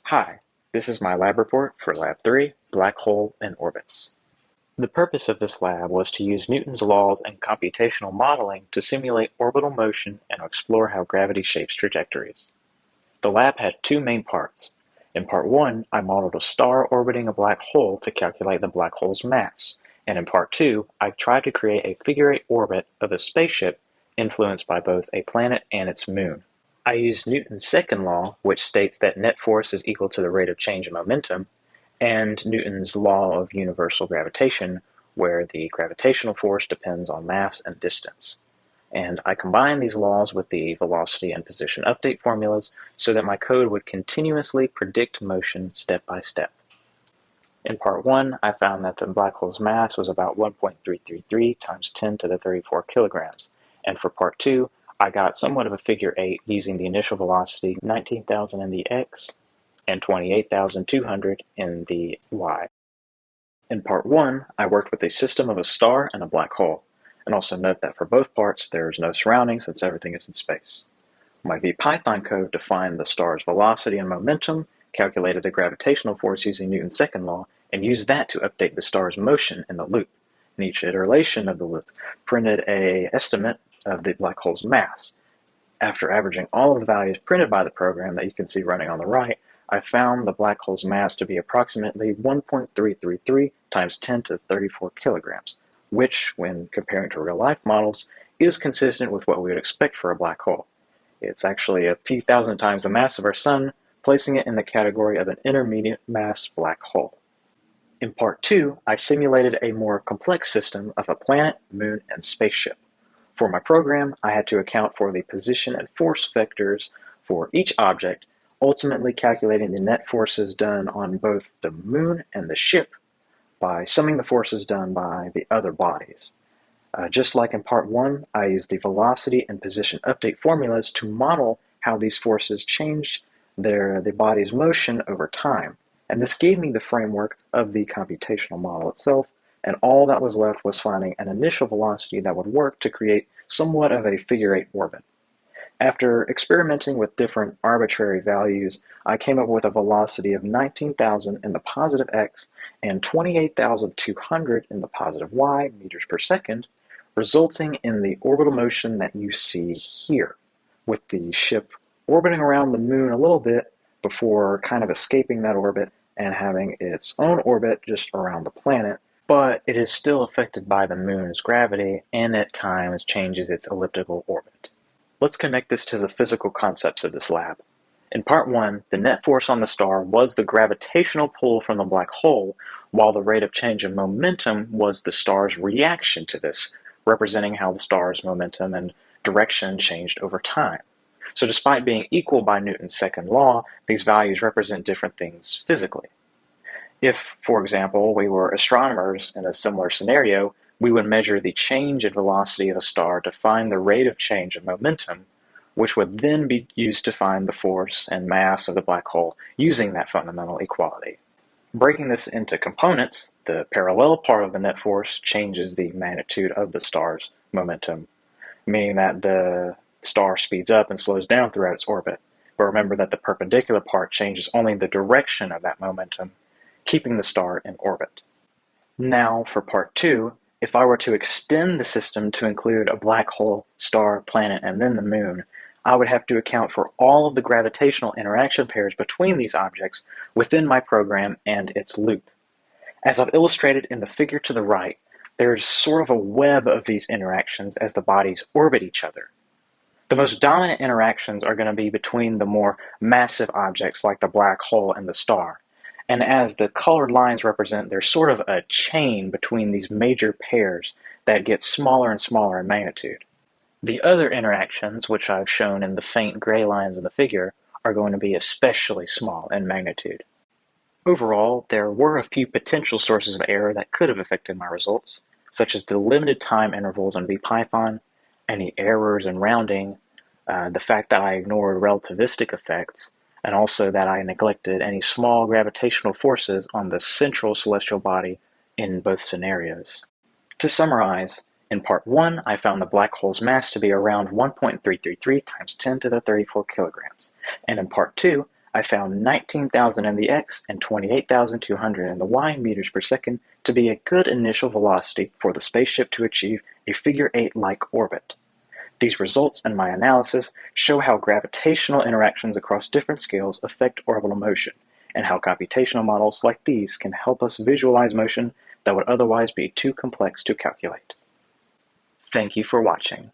Hi, this is my lab report for Lab 3, Black Hole and Orbits. The purpose of this lab was to use Newton's laws and computational modeling to simulate orbital motion and explore how gravity shapes trajectories. The lab had two main parts. In part 1, I modeled a star orbiting a black hole to calculate the black hole's mass, and in part 2, I tried to create a figure-8 orbit of a spaceship influenced by both a planet and its moon. I used Newton's second law, which states that net force is equal to the rate of change in momentum, and Newton's law of universal gravitation, where the gravitational force depends on mass and distance. And I combined these laws with the velocity and position update formulas so that my code would continuously predict motion step by step. In part 1, I found that the black hole's mass was about 1.333 times 10 to the 34 kilograms, and for part 2, I got somewhat of a figure 8 using the initial velocity 19,000 in the x and 28,200 in the y. In part 1, I worked with a system of a star and a black hole, and also note that for both parts there is no surrounding since everything is in space. My VPython code defined the star's velocity and momentum, calculated the gravitational force using Newton's second law, and used that to update the star's motion in the loop. And each iteration of the loop printed an estimate of the black hole's mass. After averaging all of the values printed by the program that you can see running on the right, I found the black hole's mass to be approximately 1.333 times 10 to the 34 kilograms, which, when comparing to real-life models, is consistent with what we would expect for a black hole. It's actually a few thousand times the mass of our Sun, placing it in the category of an intermediate mass black hole. In part 2, I simulated a more complex system of a planet, moon, and spaceship. For my program, I had to account for the position and force vectors for each object, ultimately calculating the net forces done on both the moon and the ship by summing the forces done by the other bodies. Just like in part 1, I used the velocity and position update formulas to model how these forces changed the body's motion over time. And this gave me the framework of the computational model itself, and all that was left was finding an initial velocity that would work to create somewhat of a figure-8 orbit. After experimenting with different arbitrary values, I came up with a velocity of 19,000 in the positive x and 28,200 in the positive y meters per second, resulting in the orbital motion that you see here, with the ship orbiting around the moon a little bit before kind of escaping that orbit and having its own orbit just around the planet, but it is still affected by the moon's gravity and at times changes its elliptical orbit. Let's connect this to the physical concepts of this lab. In part 1, the net force on the star was the gravitational pull from the black hole, while the rate of change in momentum was the star's reaction to this, representing how the star's momentum and direction changed over time. So despite being equal by Newton's second law, these values represent different things physically. If, for example, we were astronomers in a similar scenario, we would measure the change in velocity of a star to find the rate of change in momentum, which would then be used to find the force and mass of the black hole using that fundamental equality. Breaking this into components, the parallel part of the net force changes the magnitude of the star's momentum, meaning that the star speeds up and slows down throughout its orbit. But remember that the perpendicular part changes only the direction of that momentum, keeping the star in orbit. Now for part 2, if I were to extend the system to include a black hole, star, planet, and then the moon, I would have to account for all of the gravitational interaction pairs between these objects within my program and its loop. As I've illustrated in the figure to the right, there's sort of a web of these interactions as the bodies orbit each other. The most dominant interactions are going to be between the more massive objects like the black hole and the star. And as the colored lines represent, there's sort of a chain between these major pairs that gets smaller and smaller in magnitude. The other interactions, which I've shown in the faint gray lines in the figure, are going to be especially small in magnitude. Overall, there were a few potential sources of error that could have affected my results, such as the limited time intervals in VPython, any errors in rounding, the fact that I ignored relativistic effects, and also that I neglected any small gravitational forces on the central celestial body in both scenarios. To summarize, in part 1, I found the black hole's mass to be around 1.333 times 10 to the 34 kilograms, and in part 2, I found 19,000 in the x and 28,200 in the y meters per second to be a good initial velocity for the spaceship to achieve a figure-8-like orbit. These results and my analysis show how gravitational interactions across different scales affect orbital motion, and how computational models like these can help us visualize motion that would otherwise be too complex to calculate. Thank you for watching.